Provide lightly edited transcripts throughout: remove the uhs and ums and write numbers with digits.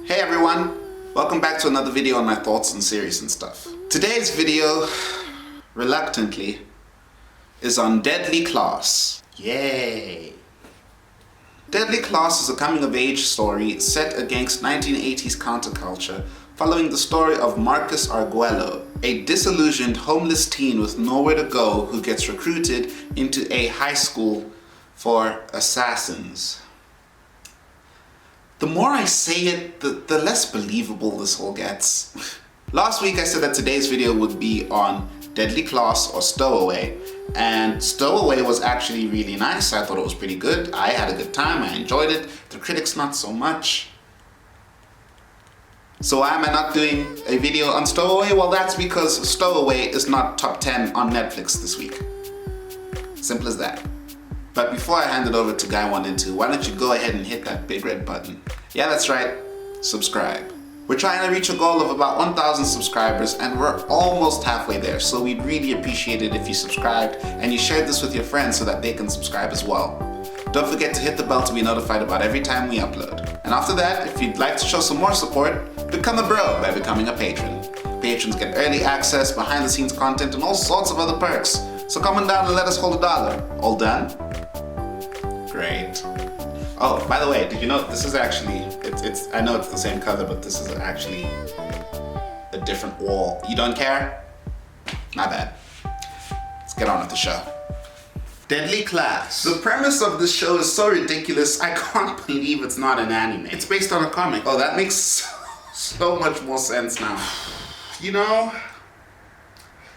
Hey everyone, welcome back to another video on my thoughts on series and stuff. Today's video, reluctantly, is on Deadly Class. Yay! Deadly Class is a coming-of-age story set against 1980s counterculture following the story of Marcus Arguello, a disillusioned homeless teen with nowhere to go who gets recruited into a high school for assassins. The more I say it, the less believable this all gets. Last week I said that today's video would be on Deadly Class or Stowaway, and Stowaway was actually really nice. I thought it was pretty good. I had a good time, I enjoyed it. The critics not so much. So why am I not doing a video on Stowaway? Well, that's because Stowaway is not top 10 on Netflix this week. Simple as that. But before I hand it over to Guy 1 and 2, why don't you go ahead and hit that big red button. Yeah, that's right, subscribe. We're trying to reach a goal of about 1,000 subscribers and we're almost halfway there, so we'd really appreciate it if you subscribed and you shared this with your friends so that they can subscribe as well. Don't forget to hit the bell to be notified about every time we upload. And after that, if you'd like to show some more support, become a bro by becoming a patron. Patrons get early access, behind the scenes content, and all sorts of other perks. So come on down and let us hold $1. All done? Great. Oh, by the way, did you know this is actually, I know it's the same color, but this is actually a different wall. You don't care? Not bad. Let's get on with the show. Deadly Class. The premise of this show is so ridiculous, I can't believe it's not an anime. It's based on a comic. Oh, that makes so much more sense now. You know,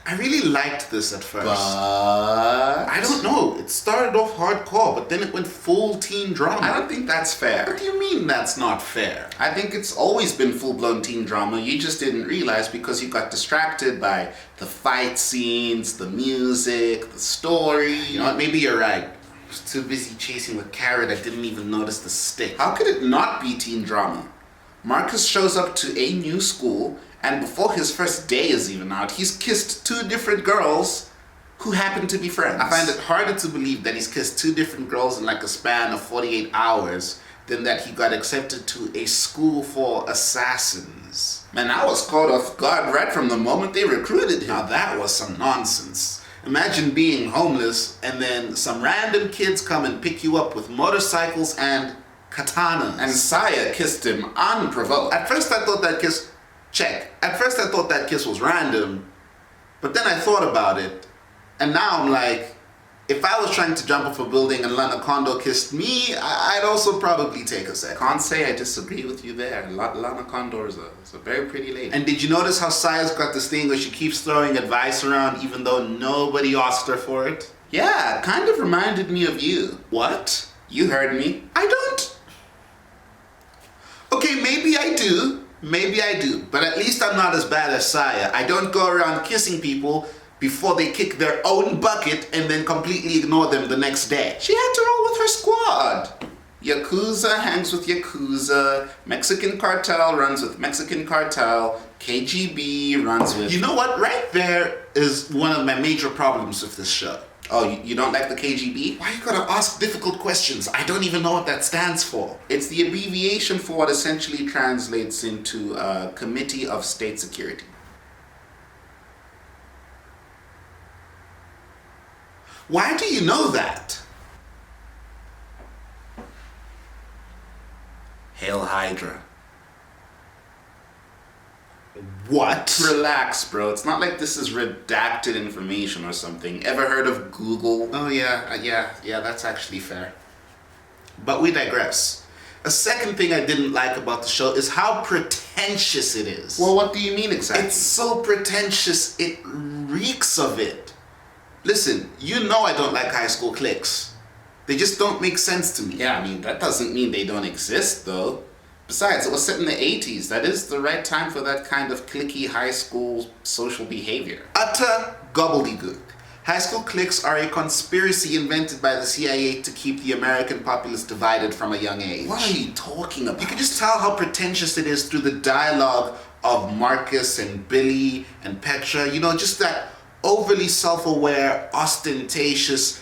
I really liked this at first. But I don't know, it started off hardcore, but then it went full teen drama. I don't think that's fair. What do you mean that's not fair? I think it's always been full-blown teen drama. You just didn't realize because you got distracted by the fight scenes, the music, the story. You know what, maybe you're right. I was too busy chasing the carrot, I didn't even notice the stick. How could it not be teen drama? Marcus shows up to a new school, and before his first day is even out, he's kissed 2 different girls who happen to be friends. I find it harder to believe that he's kissed 2 different girls in like a span of 48 hours than that he got accepted to a school for assassins. Man, I was caught off guard right from the moment they recruited him. Now that was some nonsense. Imagine being homeless and then some random kids come and pick you up with motorcycles and katanas. And Saya kissed him unprovoked. At first I thought that kiss... At first I thought that kiss was random, but then I thought about it, and now I'm like, if I was trying to jump off a building and Lana Kondo kissed me, I'd also probably take a sec. Can't say I disagree with you there. Lana Kondo is a very pretty lady. And did you notice how Saya's got this thing where she keeps throwing advice around even though nobody asked her for it? Yeah, it kind of reminded me of you. What? You heard me. I don't. Okay, maybe I do. Maybe I do, but at least I'm not as bad as Saya. I don't go around kissing people before they kick their own bucket and then completely ignore them the next day. She had to roll with her squad. Yakuza hangs with Yakuza, Mexican cartel runs with Mexican cartel, KGB runs with... You know what? Right there is one of my major problems with this show. Oh, you don't like the KGB? Why you gotta ask difficult questions? I don't even know what that stands for. It's the abbreviation for what essentially translates into Committee of State Security. Why do you know that? Hail Hydra. What? Relax, bro. It's not like this is redacted information or something. Ever heard of Google? Oh yeah, that's actually fair. But we digress. A second thing I didn't like about the show is how pretentious it is. Well, what do you mean exactly? It's so pretentious, it reeks of it. Listen, you know I don't like high school cliques. They just don't make sense to me. Yeah, I mean, that doesn't mean they don't exist, though. Besides, it was set in the 80s. That is the right time for that kind of cliquey high school social behavior. Utter gobbledygook. High school cliques are a conspiracy invented by the CIA to keep the American populace divided from a young age. What are you talking about? You can just tell how pretentious it is through the dialogue of Marcus and Billy and Petra. You know, just that overly self-aware, ostentatious,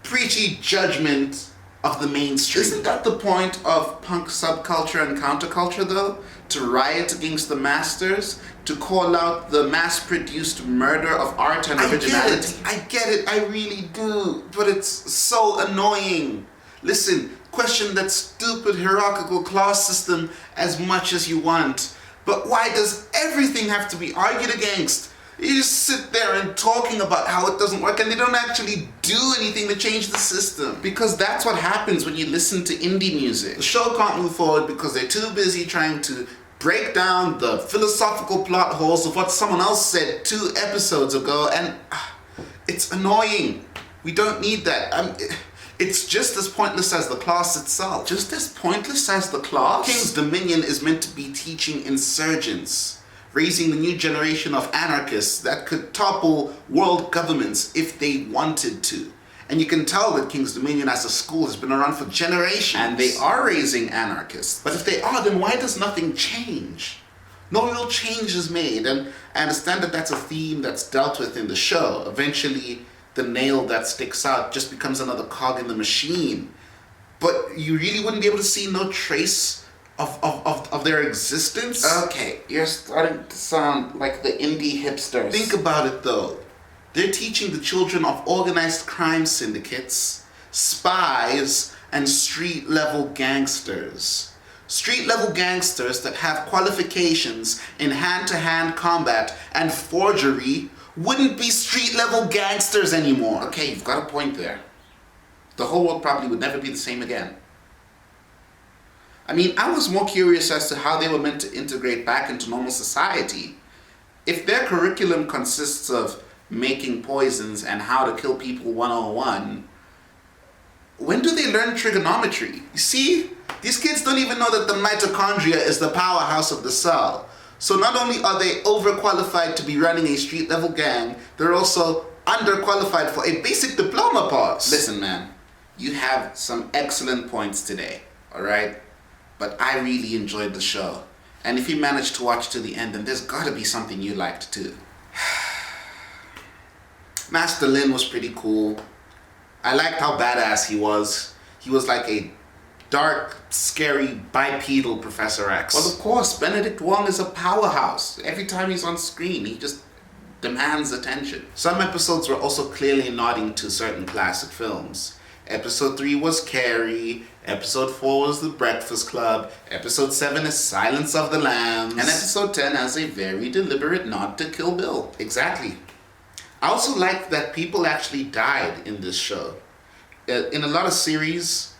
preachy judgment of the mainstream. Isn't that the point of punk subculture and counterculture though? To riot against the masters, to call out the mass-produced murder of art and originality. I get it, I really do, but it's so annoying. Listen, question that stupid hierarchical class system as much as you want, but why does everything have to be argued against? You just sit there and talking about how it doesn't work and they don't actually do anything to change the system. Because that's what happens when you listen to indie music. The show can't move forward because they're too busy trying to break down the philosophical plot holes of what someone else said 2 episodes ago, and it's annoying. We don't need that. It's just as pointless as the class itself. Just as pointless as the class? King's Dominion is meant to be teaching insurgents, raising the new generation of anarchists that could topple world governments if they wanted to. And you can tell that King's Dominion as a school has been around for generations. And they are raising anarchists. But if they are, then why does nothing change? No real change is made. And I understand that that's a theme that's dealt with in the show. Eventually, the nail that sticks out just becomes another cog in the machine. But you really wouldn't be able to see no trace of their existence? Okay, you're starting to sound like the indie hipsters. Think about it though. They're teaching the children of organized crime syndicates, spies, and street-level gangsters. Street-level gangsters that have qualifications in hand-to-hand combat and forgery wouldn't be street-level gangsters anymore. Okay, you've got a point there. The whole world probably would never be the same again. I mean, I was more curious as to how they were meant to integrate back into normal society. If their curriculum consists of making poisons and how to kill people 101, when do they learn trigonometry? You see, these kids don't even know that the mitochondria is the powerhouse of the cell. So not only are they overqualified to be running a street-level gang, they're also underqualified for a basic diploma pass. Listen, man, you have some excellent points today, alright? But I really enjoyed the show. And if you managed to watch to the end, then there's gotta be something you liked too. Master Lin was pretty cool. I liked how badass he was. He was like a dark, scary, bipedal Professor X. Well, of course, Benedict Wong is a powerhouse. Every time he's on screen, he just demands attention. Some episodes were also clearly nodding to certain classic films. Episode 3 was Carrie, Episode 4 was The Breakfast Club, Episode 7 is Silence of the Lambs, and Episode 10 has a very deliberate nod to Kill Bill. Exactly. I also like that people actually died in this show. In a lot of series,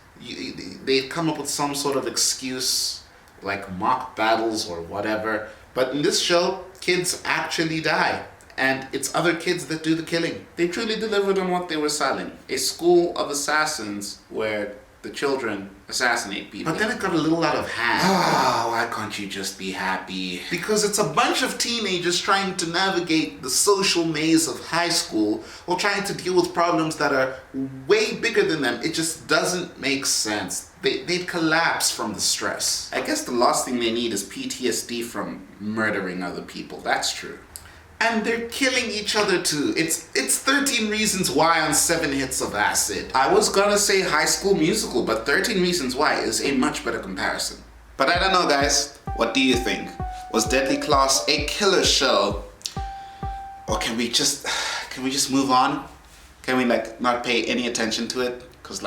they come up with some sort of excuse, like mock battles or whatever, but in this show, kids actually die. And it's other kids that do the killing. They truly delivered on what they were selling. A school of assassins where the children assassinate people. But then it got a little out of hand. Oh, why can't you just be happy? Because it's a bunch of teenagers trying to navigate the social maze of high school while trying to deal with problems that are way bigger than them. It just doesn't make sense. They'd collapse from the stress. I guess the last thing they need is PTSD from murdering other people. That's true. And they're killing each other too. It's 13 Reasons Why on 7 hits of acid. I was gonna say High School Musical, but 13 Reasons Why is a much better comparison. But I don't know, guys. What do you think? Was Deadly Class a killer show? Or can we just move on? Can we not pay any attention to it? Cause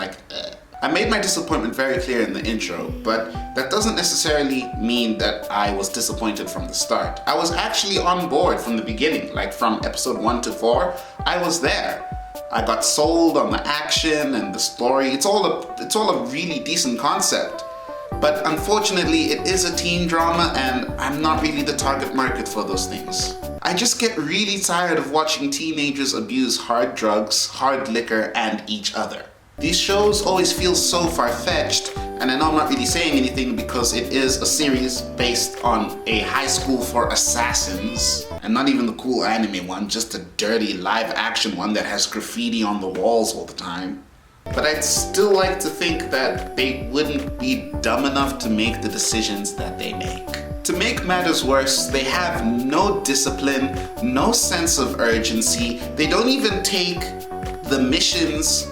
I made my disappointment very clear in the intro, but that doesn't necessarily mean that I was disappointed from the start. I was actually on board from the beginning, from episode 1 to 4, I was there. I got sold on the action and the story. It's all a really decent concept. But unfortunately, it is a teen drama and I'm not really the target market for those things. I just get really tired of watching teenagers abuse hard drugs, hard liquor, and each other. These shows always feel so far-fetched, and I know I'm not really saying anything because it is a series based on a high school for assassins, and not even the cool anime one, just a dirty live-action one that has graffiti on the walls all the time. But I'd still like to think that they wouldn't be dumb enough to make the decisions that they make. To make matters worse, they have no discipline, no sense of urgency, they don't even take the missions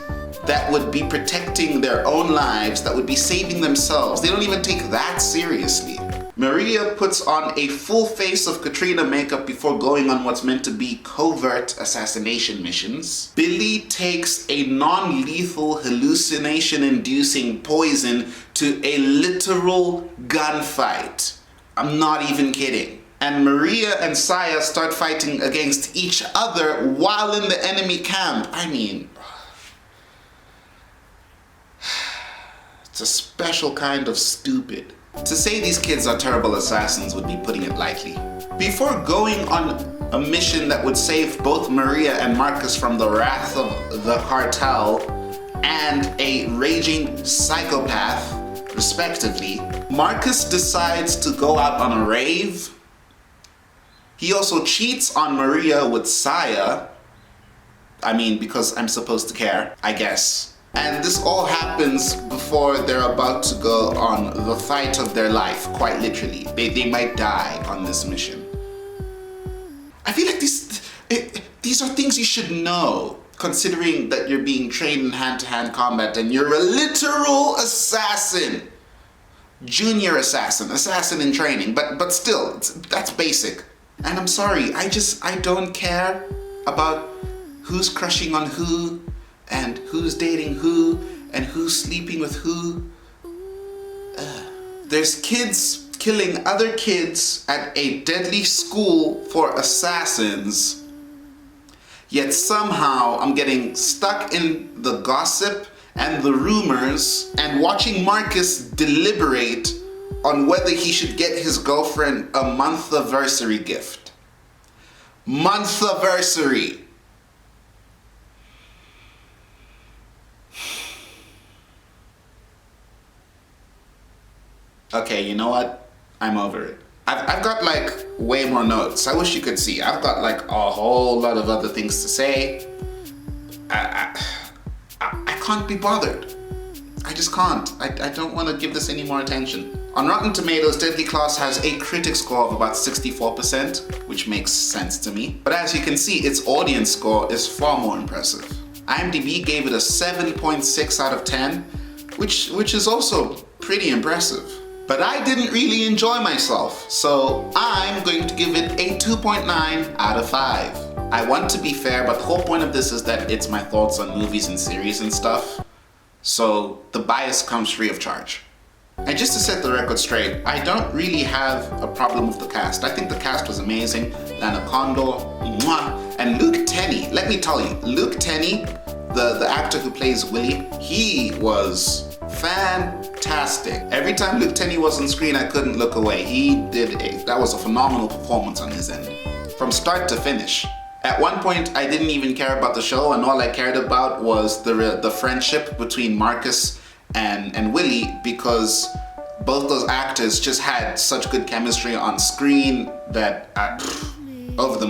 that would be protecting their own lives, that would be saving themselves. They don't even take that seriously. Maria puts on a full face of Katrina makeup before going on what's meant to be covert assassination missions. Billy takes a non-lethal hallucination-inducing poison to a literal gunfight. I'm not even kidding. And Maria and Saya start fighting against each other while in the enemy camp. I mean, it's a special kind of stupid. To say these kids are terrible assassins would be putting it lightly. Before going on a mission that would save both Maria and Marcus from the wrath of the cartel and a raging psychopath, respectively, Marcus decides to go out on a rave. He also cheats on Maria with Saya. I mean, because I'm supposed to care, I guess. And this all happens before they're about to go on the fight of their life, quite literally. They might die on this mission. I feel like these are things you should know, considering that you're being trained in hand-to-hand combat and you're a literal assassin. Junior assassin in training, but still, that's basic. And I'm sorry, I don't care about who's crushing on who, and who's dating who, and who's sleeping with who. There's kids killing other kids at a deadly school for assassins, yet somehow I'm getting stuck in the gossip and the rumors and watching Marcus deliberate on whether he should get his girlfriend a month-anniversary gift. Month-anniversary! Okay, you know what? I'm over it. I've got like way more notes. I wish you could see. I've got like a whole lot of other things to say. I can't be bothered. I just can't. I don't want to give this any more attention. On Rotten Tomatoes, Deadly Class has a critic score of about 64%, which makes sense to me. But as you can see, its audience score is far more impressive. IMDb gave it a 7.6 out of 10, which is also pretty impressive. But I didn't really enjoy myself, so I'm going to give it a 2.9 out of 5. I want to be fair, but the whole point of this is that it's my thoughts on movies and series and stuff, so the bias comes free of charge. And just to set the record straight, I don't really have a problem with the cast. I think the cast was amazing. Lana Condor, mwah, and Luke Tenney. Let me tell you, Luke Tenney, the actor who plays Willie, he was fantastic. Every time Luke Tenney was on screen, I couldn't look away. That was a phenomenal performance on his end, from start to finish. At one point, I didn't even care about the show, and all I cared about was the friendship between Marcus and Willie, because both those actors just had such good chemistry on screen that over the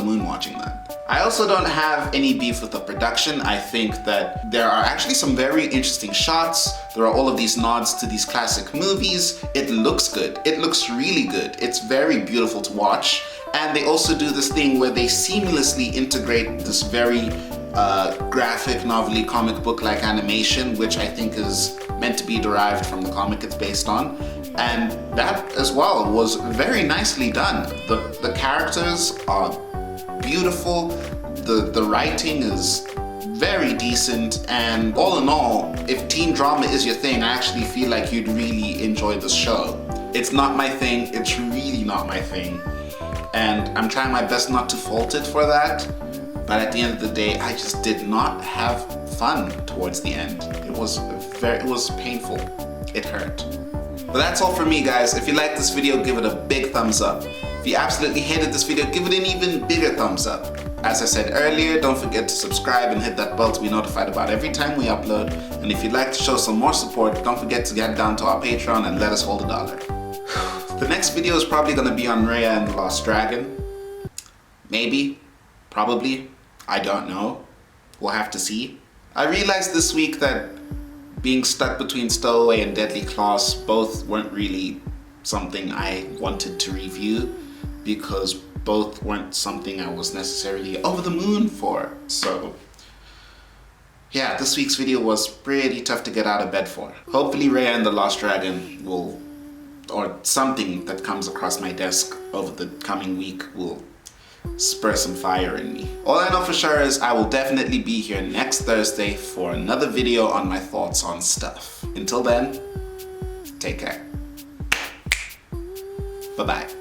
moon watching that. I also don't have any beef with the production. I think that there are actually some very interesting shots. There are all of these nods to these classic movies. It looks good. It looks really good. It's very beautiful to watch. And they also do this thing where they seamlessly integrate this very graphic, novelty, comic book-like animation, which I think is meant to be derived from the comic it's based on. And that as well was very nicely done. The characters are beautiful, the writing is very decent, and all in all, if teen drama is your thing, I actually feel like you'd really enjoy this show. It's not my thing, it's really not my thing, and I'm trying my best not to fault it for that, but at the end of the day, I just did not have fun towards the end. It was painful. It hurt. But that's all from me, guys. If you liked this video, give it a big thumbs up. If you absolutely hated this video, give it an even bigger thumbs up. As I said earlier, don't forget to subscribe and hit that bell to be notified about every time we upload. And if you'd like to show some more support, don't forget to get down to our Patreon and let us hold $1. The next video is probably going to be on Raya and the Lost Dragon. Maybe. Probably. I don't know. We'll have to see. I realized this week that being stuck between Stowaway and Deadly Class both weren't really something I wanted to review, because both weren't something I was necessarily over the moon for. So Yeah, this week's video was pretty tough to get out of bed for. Hopefully Raya and the Lost Dragon will, or something that comes across my desk over the coming week will spur some fire in me. All I know for sure is I will definitely be here next Thursday for another video on my thoughts on stuff. Until then, take care. Bye-bye.